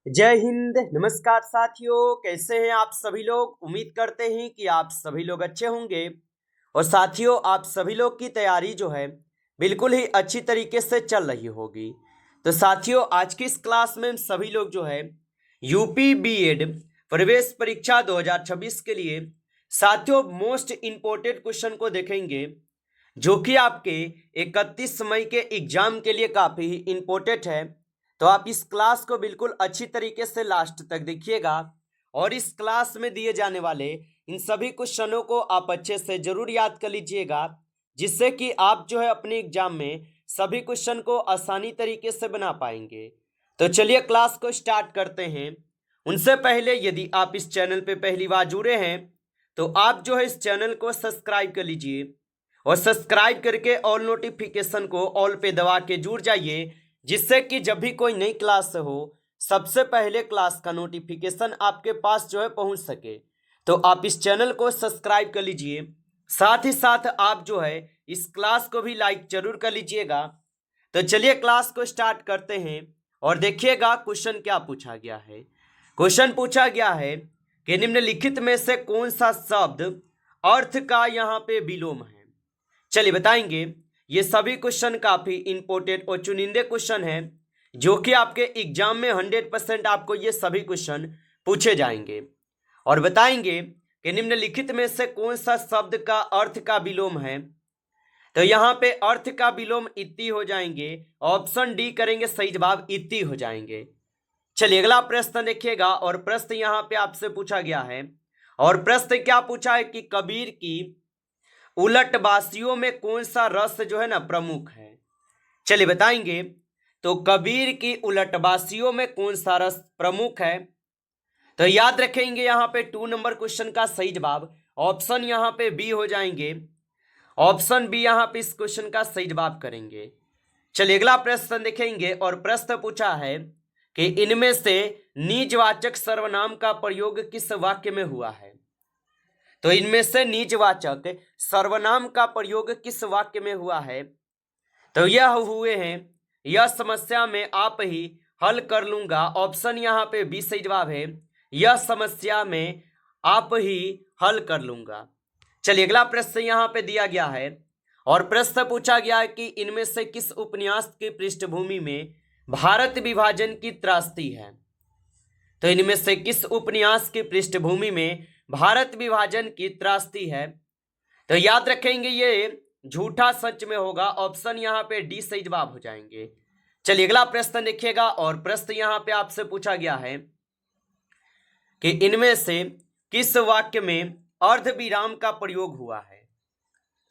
जय हिंद। नमस्कार साथियों, कैसे हैं आप सभी लोग। उम्मीद करते हैं कि आप सभी लोग अच्छे होंगे। और साथियों, आप सभी लोग की तैयारी जो है बिल्कुल ही अच्छी तरीके से चल रही होगी। तो साथियों, आज की इस क्लास में हम सभी लोग जो है यूपी बीएड प्रवेश परीक्षा 2026 के लिए साथियों मोस्ट इंपोर्टेंट क्वेश्चन को देखेंगे, जो कि आपके 31 मई के एग्जाम के लिए काफ़ी इंपॉर्टेंट है। तो आप इस क्लास को बिल्कुल अच्छी तरीके से लास्ट तक देखिएगा और इस क्लास में दिए जाने वाले इन सभी क्वेश्चनों को आप अच्छे से जरूर याद कर लीजिएगा, जिससे कि आप जो है अपने एग्जाम में सभी क्वेश्चन को आसानी तरीके से बना पाएंगे। तो चलिए क्लास को स्टार्ट करते हैं। उनसे पहले यदि आप इस चैनल पे पहली बार जुड़े हैं तो आप जो है इस चैनल को सब्सक्राइब कर लीजिए और सब्सक्राइब करके ऑल नोटिफिकेशन को ऑल पे दबा के जुड़ जाइए, जिससे कि जब भी कोई नई क्लास हो सबसे पहले क्लास का नोटिफिकेशन आपके पास जो है पहुंच सके। तो आप इस चैनल को सब्सक्राइब कर लीजिए, साथ ही साथ आप जो है इस क्लास को भी लाइक जरूर कर लीजिएगा। तो चलिए क्लास को स्टार्ट करते हैं और देखिएगा क्वेश्चन क्या पूछा गया है। क्वेश्चन पूछा गया है कि निम्नलिखित में से कौन सा शब्द अर्थ का यहाँ पे विलोम है। चलिए बताएंगे। ये सभी क्वेश्चन काफी इंपॉर्टेंट और चुनिंदे क्वेश्चन है, जो कि आपके एग्जाम में 100% आपको ये सभी क्वेश्चन पूछे जाएंगे। और बताएंगे कि निम्नलिखित में से कौन सा शब्द का अर्थ का विलोम है। तो यहाँ पे अर्थ का विलोम इति हो जाएंगे, ऑप्शन डी करेंगे सही जवाब इति हो जाएंगे। चलिए अगला प्रश्न देखिएगा और प्रश्न यहाँ पे आपसे पूछा गया है। और प्रश्न क्या पूछा है कि कबीर की उलटबासियों में कौन सा रस जो है ना प्रमुख है। चलिए बताएंगे। तो कबीर की उलटबासियों में कौन सा रस प्रमुख है। तो याद रखेंगे यहाँ पे 2 नंबर क्वेश्चन का सही जवाब ऑप्शन यहाँ पे बी हो जाएंगे। ऑप्शन बी यहाँ पे इस क्वेश्चन का सही जवाब करेंगे। चलिए अगला प्रश्न देखेंगे और प्रश्न पूछा है कि इनमें से निजवाचक सर्वनाम का प्रयोग किस वाक्य में हुआ है। तो इनमें से निजवाचक सर्वनाम का प्रयोग किस वाक्य में हुआ है। तो यह हुए हैं, यह समस्या में आप ही हल कर लूंगा। ऑप्शन यहाँ पे बी सही जवाब है, यह समस्या में आप ही हल कर लूंगा। चलिए अगला प्रश्न यहाँ पे दिया गया है और प्रश्न पूछा गया है कि इनमें से किस उपन्यास की पृष्ठभूमि में भारत विभाजन की त्रासदी है। तो इनमें से किस उपन्यास की पृष्ठभूमि में भारत विभाजन की त्रासदी है। तो याद रखेंगे ये झूठा सच में होगा। ऑप्शन यहाँ पे डी सही जवाब हो जाएंगे। चलिए अगला प्रश्न देखिएगा और प्रश्न यहाँ पे आपसे पूछा गया है कि इनमें से किस वाक्य में अर्ध विराम का प्रयोग हुआ है।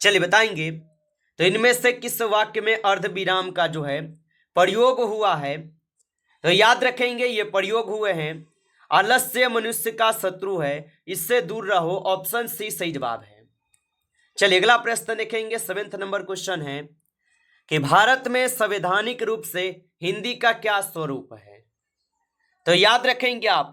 चलिए बताएंगे। तो इनमें से किस वाक्य में अर्ध विराम का जो है प्रयोग हुआ है। तो याद रखेंगे ये प्रयोग हुए हैं, आलस्य मनुष्य का शत्रु है, इससे दूर रहो। ऑप्शन सी सही जवाब है। चलिए अगला प्रश्न देखेंगे। 7th नंबर क्वेश्चन है कि भारत में संवैधानिक रूप से हिंदी का क्या स्वरूप है। तो याद रखेंगे आप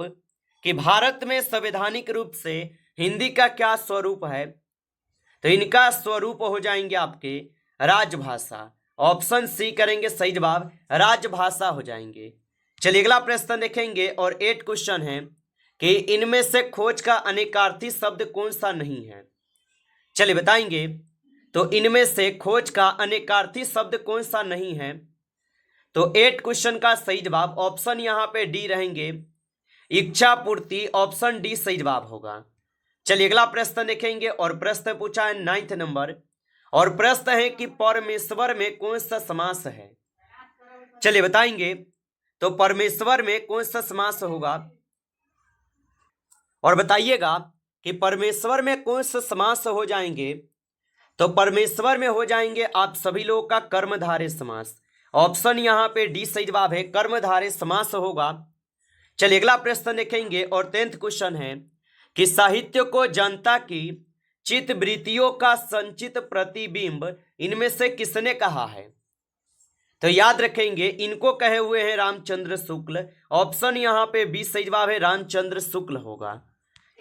कि भारत में संवैधानिक रूप से हिंदी का क्या स्वरूप है। तो इनका स्वरूप हो जाएंगे आपके राजभाषा। ऑप्शन सी करेंगे सही जवाब, राजभाषा हो जाएंगे। चलिए अगला प्रश्न देखेंगे और 8 क्वेश्चन है कि इनमें से खोज का अनेकार्थी शब्द कौन सा नहीं है। चलिए बताएंगे। तो इनमें से खोज का अनेकार्थी शब्द कौन सा नहीं है। तो 8 क्वेश्चन का सही जवाब ऑप्शन यहाँ पे डी रहेंगे, इच्छा पूर्ति। ऑप्शन डी सही जवाब होगा। चलिए अगला प्रश्न देखेंगे और प्रश्न पूछा है 9th नंबर और प्रश्न है कि परमेश्वर में कौन सा समास है। चलिए बताएंगे। तो परमेश्वर में कौन सा समास होगा और बताइएगा कि परमेश्वर में कौन सा समास हो जाएंगे। तो परमेश्वर में हो जाएंगे आप सभी लोगों का कर्मधारय समास। ऑप्शन यहाँ पे डी सही जवाब है, कर्मधारय समास होगा। चलिए अगला प्रश्न देखेंगे और 10th क्वेश्चन है कि साहित्य को जनता की चित्त वृत्तियों का संचित प्रतिबिंब इनमें से किसने कहा है। तो याद रखेंगे इनको कहे हुए हैं रामचंद्र शुक्ल। ऑप्शन यहाँ पे बी सही जवाब है, रामचंद्र शुक्ल होगा।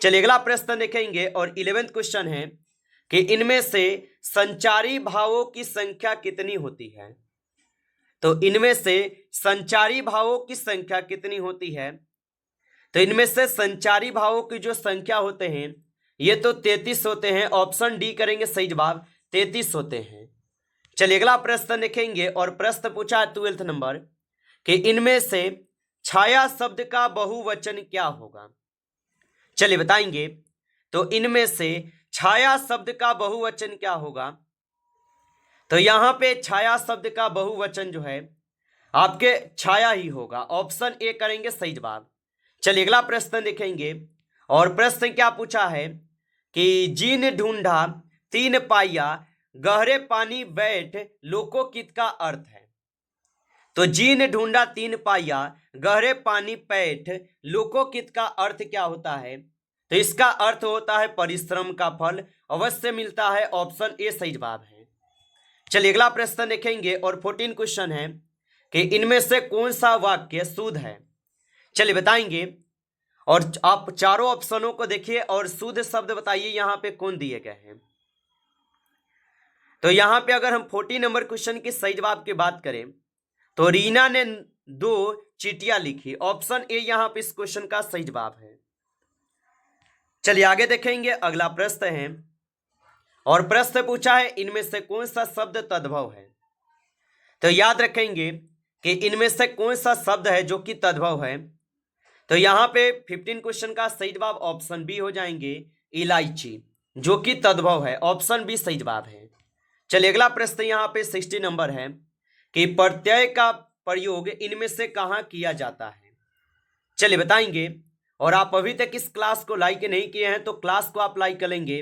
चलिए अगला प्रश्न देखेंगे और 11th क्वेश्चन है कि इनमें से संचारी भावों की संख्या कितनी होती है। तो इनमें से संचारी भावों की संख्या कितनी होती है। तो इनमें से संचारी भावों की जो संख्या होते हैं ये तो 33 होते हैं। ऑप्शन डी करेंगे सही जवाब, 33 होते हैं। चलिए अगला प्रश्न देखेंगे और प्रश्न पूछा है 12th नंबर कि इनमें से छाया शब्द का बहुवचन क्या होगा। चलिए बताएंगे। तो इनमें से छाया शब्द का बहुवचन क्या होगा। तो यहां पे छाया शब्द का बहुवचन जो है आपके छाया ही होगा। ऑप्शन ए करेंगे सही जवाब। चलिए अगला प्रश्न देखेंगे और प्रश्न क्या पूछा है कि जीन ढूंढा 3 पाइया गहरे पानी बैठ लोकोकित का अर्थ है। तो जीन ढूंढा 3 पाइया गहरे पानी बैठ लोकोकित का अर्थ क्या होता है। तो इसका अर्थ होता है परिश्रम का फल अवश्य मिलता है। ऑप्शन ए सही जवाब है। चलिए अगला प्रश्न देखेंगे और 14 क्वेश्चन है कि इनमें से कौन सा वाक्य शुद्ध है। चलिए बताएंगे और आप चारों ऑप्शनों को देखिए और शुद्ध शब्द बताइए यहां पे कौन दिए गए हैं। तो यहां पे अगर हम 40 नंबर क्वेश्चन की सही जवाब की बात करें तो रीना ने 2 चीटियां लिखी। ऑप्शन ए यहां पे इस क्वेश्चन का सही जवाब है। चलिए आगे देखेंगे। अगला प्रश्न है और प्रश्न पूछा है इनमें से कौन सा शब्द तद्भव है। तो याद रखेंगे कि इनमें से कौन सा शब्द है जो कि तद्भव है। तो यहां पे 15 क्वेश्चन का सही जवाब ऑप्शन बी हो जाएंगे, इलायची, जो कि तद्भव है। ऑप्शन बी सही जवाब है। चलिए अगला प्रश्न यहां पे 60 नंबर है कि प्रत्यय का प्रयोग इनमें से कहां किया जाता है। चलिए बताएंगे और आप अभी तक इस क्लास को लाइक नहीं किए हैं तो क्लास को आप लाइक करेंगे।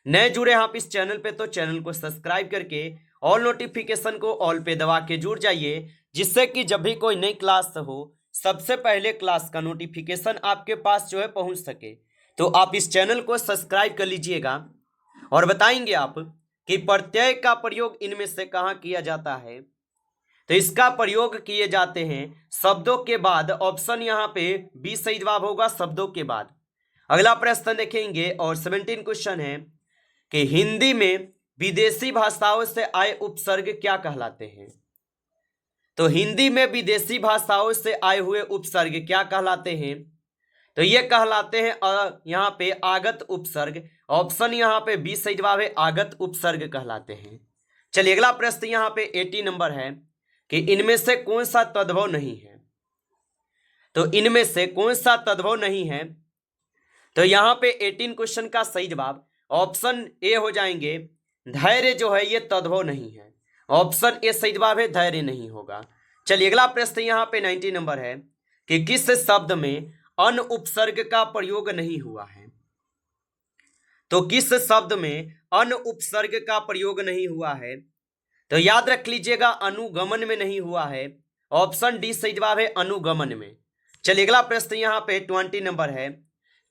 नए जुड़े आप इस चैनल पे तो चैनल को सब्सक्राइब करके ऑल नोटिफिकेशन को ऑल पे दबा के जुड़ जाइए, जिससे कि जब भी कोई नई क्लास हो सबसे पहले क्लास का नोटिफिकेशन आपके पास जो है पहुंच सके। तो आप इस चैनल को सब्सक्राइब कर लीजिएगा और बताएंगे आप कि प्रत्यय का प्रयोग इनमें से कहां किया जाता है। तो इसका प्रयोग किए जाते हैं शब्दों के बाद। ऑप्शन यहां पे बी सही जवाब होगा, शब्दों के बाद। अगला प्रश्न देखेंगे और 17 क्वेश्चन है कि हिंदी में विदेशी भाषाओं से आए उपसर्ग क्या कहलाते हैं। तो हिंदी में विदेशी भाषाओं से आए हुए उपसर्ग क्या कहलाते हैं। तो ये कहलाते हैं यहाँ पे आगत उपसर्ग। ऑप्शन यहाँ पे बी सही जवाब है, आगत उपसर्ग कहलाते हैं। चलिए अगला प्रश्न यहाँ पे 80 नंबर है कि इनमें से कौन सा तद्भव नहीं है। तो इनमें से कौन सा तद्भव नहीं है। तो यहाँ पे 18 क्वेश्चन का सही जवाब ऑप्शन ए हो जाएंगे, धैर्य जो है ये तद्भव नहीं है। ऑप्शन ए सही जवाब है, धैर्य नहीं होगा। चलिए अगला प्रश्न यहाँ पे 90 नंबर है कि किस शब्द में अन उपसर्ग का प्रयोग नहीं हुआ है। तो किस शब्द में अन उपसर्ग का प्रयोग नहीं हुआ है। तो याद रख लीजिएगा अनुगमन में नहीं हुआ है। ऑप्शन डी सही जवाब है, अनुगमन में। चलिए अगला प्रश्न यहाँ पे 20 नंबर है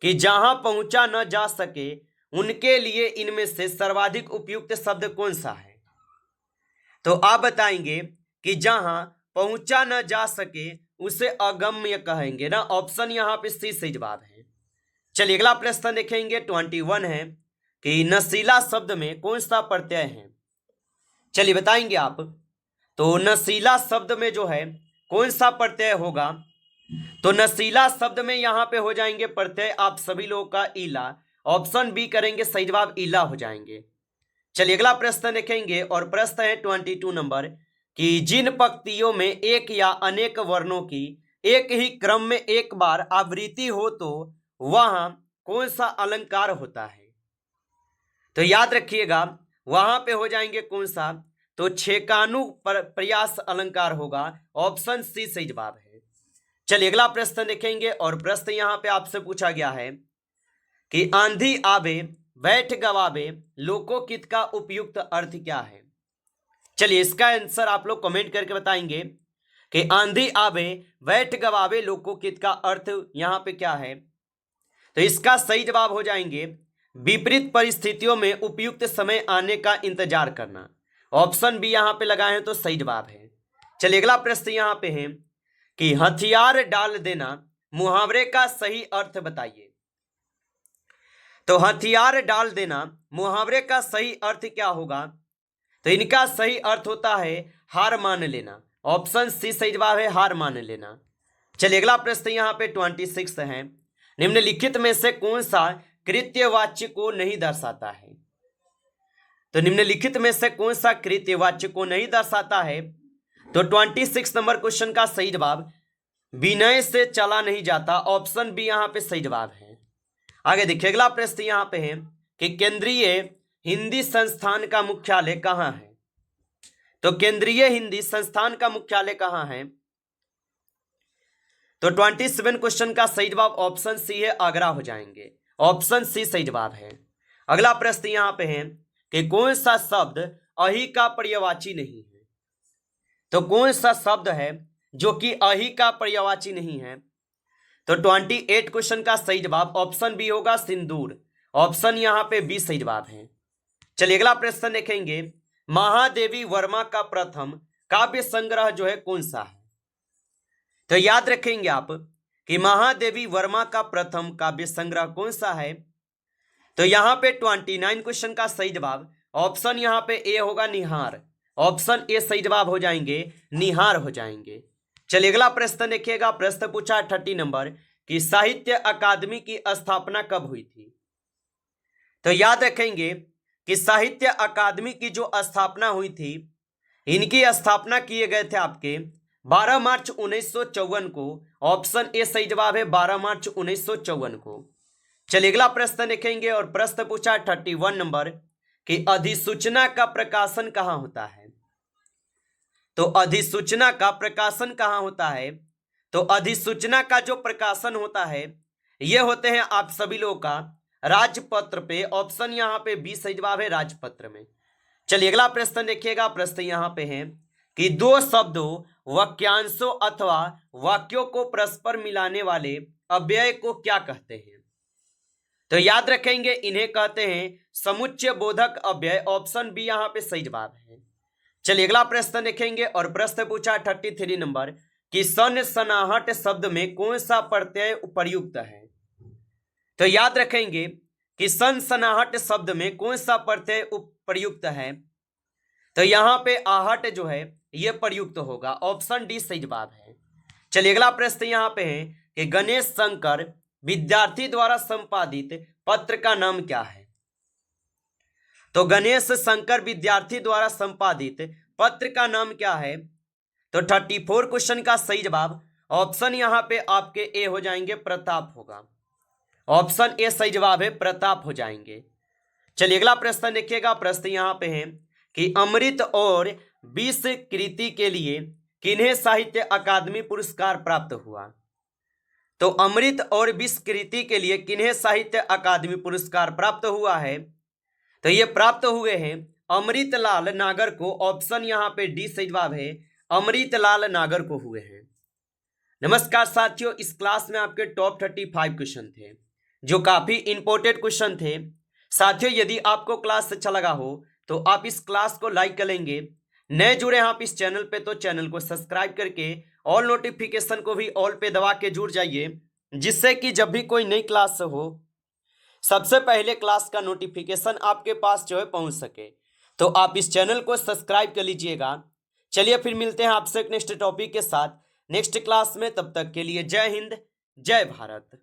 कि जहां पहुंचा न जा सके उनके लिए इनमें से सर्वाधिक उपयुक्त शब्द कौन सा है। तो आप बताएंगे कि जहां पहुंचा न जा सके उसे अगम्य कहेंगे ना। ऑप्शन यहां पे सी सही जवाब है। चलिए अगला प्रश्न देखेंगे 21 है कि नशीला शब्द में कौन सा प्रत्यय है। चलिए बताएंगे आप। तो नशीला शब्द में जो है कौन सा प्रत्यय होगा। तो नशीला शब्द में यहां पे हो जाएंगे प्रत्यय आप सभी लोगों का इला। ऑप्शन बी करेंगे सही जवाब, इला हो जाएंगे। चलिए अगला प्रश्न देखेंगे और प्रश्न है 22 नंबर कि जिन पंक्तियों में एक या अनेक वर्णों की एक ही क्रम में एक बार आवृत्ति हो तो वहां कौन सा अलंकार होता है। तो याद रखिएगा वहां पे हो जाएंगे कौन सा। तो छेकानु प्रयास अलंकार होगा। ऑप्शन सी सही जवाब है। चलिए अगला प्रश्न देखेंगे और प्रश्न यहां पे आपसे पूछा गया है कि आंधी आवे बैठ गवावे लोकोकित का उपयुक्त अर्थ क्या है। चलिए इसका आंसर आप लोग कमेंट करके बताएंगे कि आंधी आवे बैठ गवावे लोकोकित का अर्थ यहां पे क्या है। तो इसका सही जवाब हो जाएंगे विपरीत परिस्थितियों में उपयुक्त समय आने का इंतजार करना। ऑप्शन बी यहां पे लगाए हैं तो सही जवाब है। चलिए अगला प्रश्न यहां पे है कि हथियार डाल देना मुहावरे का सही अर्थ बताइए। तो हथियार डाल देना मुहावरे का सही अर्थ क्या होगा। तो इनका सही अर्थ होता है हार मान लेना। ऑप्शन सी सही जवाब है, हार मान लेना। चलिए अगला प्रश्न यहाँ पे 26 है, निम्नलिखित में से कौन सा कृत्यवाच्य को नहीं दर्शाता है? तो निम्नलिखित में से कौन सा कृत्यवाच्य को नहीं दर्शाता है? तो 26 नंबर क्वेश्चन का सही जवाब विनय से चला नहीं जाता, ऑप्शन बी यहाँ पे सही जवाब है। आगे देखिए अगला प्रश्न यहाँ पे है कि केंद्रीय हिंदी संस्थान का मुख्यालय कहाँ है? तो केंद्रीय हिंदी संस्थान का मुख्यालय कहाँ है? तो 27 क्वेश्चन का सही जवाब ऑप्शन सी है, आगरा हो जाएंगे, ऑप्शन सी सही जवाब है। अगला प्रश्न यहाँ पे है कि कौन सा शब्द अहि का पर्यायवाची नहीं है? तो कौन सा शब्द है जो कि अहि का पर्यायवाची नहीं है? तो 28 क्वेश्चन का सही जवाब ऑप्शन बी होगा, सिंदूर, ऑप्शन यहाँ पे बी सही जवाब है। चलिए अगला प्रश्न देखेंगे, महादेवी वर्मा का प्रथम काव्य संग्रह जो है कौन सा है? तो याद रखेंगे आप कि महादेवी वर्मा का प्रथम काव्य संग्रह कौन सा है? तो यहाँ पे 29 क्वेश्चन का सही जवाब ऑप्शन यहाँ पे ए होगा, निहार, ऑप्शन ए सही जवाब हो जाएंगे, निहार हो जाएंगे। चलिए अगला प्रश्न देखिएगा, प्रश्न पूछा 30 नंबर कि साहित्य अकादमी की स्थापना कब हुई थी? तो याद रखेंगे कि साहित्य अकादमी की जो स्थापना हुई थी, इनकी स्थापना किए गए थे आपके 12 मार्च 1954 को, ऑप्शन ए सही जवाब है, 12 मार्च 1954 को। चलिए अगला प्रश्न देखेंगे और प्रश्न पूछा 31 नंबर कि अधिसूचना का प्रकाशन कहाँ होता है? तो अधिसूचना का प्रकाशन कहाँ होता है? तो अधिसूचना का जो प्रकाशन होता है ये होते हैं आप सभी लोगों का राजपत्र पे, ऑप्शन यहाँ पे बी सही जवाब है, राजपत्र में। चलिए अगला प्रश्न देखिएगा, प्रश्न यहाँ पे है कि दो शब्दों, वाक्यांशों अथवा वाक्यों को परस्पर मिलाने वाले अव्यय को क्या कहते हैं? तो याद रखेंगे इन्हें कहते हैं समुच्चय बोधक अव्यय, ऑप्शन बी यहाँ पे सही जवाब है। चलिए अगला प्रश्न देखेंगे और प्रश्न पूछा 33 नंबर कि सनसनाहट शब्द में कौन सा प्रत्यय प्रयुक्त है? तो याद रखेंगे कि सनसनाहट शब्द में कौन सा प्रत्यय प्रयुक्त है? तो यहाँ पे आहट जो है ये प्रयुक्त होगा, ऑप्शन डी सही जवाब है। चलिए अगला प्रश्न यहाँ पे है कि गणेश शंकर विद्यार्थी द्वारा संपादित पत्र का नाम क्या है? तो गणेश शंकर विद्यार्थी द्वारा संपादित पत्र का नाम क्या है? तो 34 क्वेश्चन का सही जवाब ऑप्शन यहाँ पे आपके ए हो जाएंगे, प्रताप होगा, ऑप्शन ए सही जवाब है, प्रताप हो जाएंगे। चलिए अगला प्रश्न देखिएगा, प्रश्न यहाँ पे है कि अमृत और विष कृति के लिए किन्हें साहित्य अकादमी पुरस्कार प्राप्त हुआ? तो अमृत और विष कृति के लिए किन्हें साहित्य अकादमी पुरस्कार प्राप्त हुआ है? तो ये प्राप्त हुए हैं अमृतलाल नागर को, ऑप्शन यहाँ पे डी सही जवाब है, अमृतलाल नागर को हुए हैं। नमस्कार साथियों, इस क्लास में आपके टॉप 35 क्वेश्चन थे जो काफी इंपॉर्टेंट क्वेश्चन थे। साथियों यदि आपको क्लास अच्छा लगा हो तो आप इस क्लास को लाइक करेंगे, नए जुड़े हैं आप इस चैनल पे तो चैनल को सब्सक्राइब करके ऑल नोटिफिकेशन को भी ऑल पे दबा के जुड़ जाइए, जिससे कि जब भी कोई नई क्लास हो सबसे पहले क्लास का नोटिफिकेशन आपके पास जो है पहुंच सके। तो आप इस चैनल को सब्सक्राइब कर लीजिएगा। चलिए फिर मिलते हैं आपसे नेक्स्ट टॉपिक के साथ नेक्स्ट क्लास में, तब तक के लिए जय हिंद, जय भारत।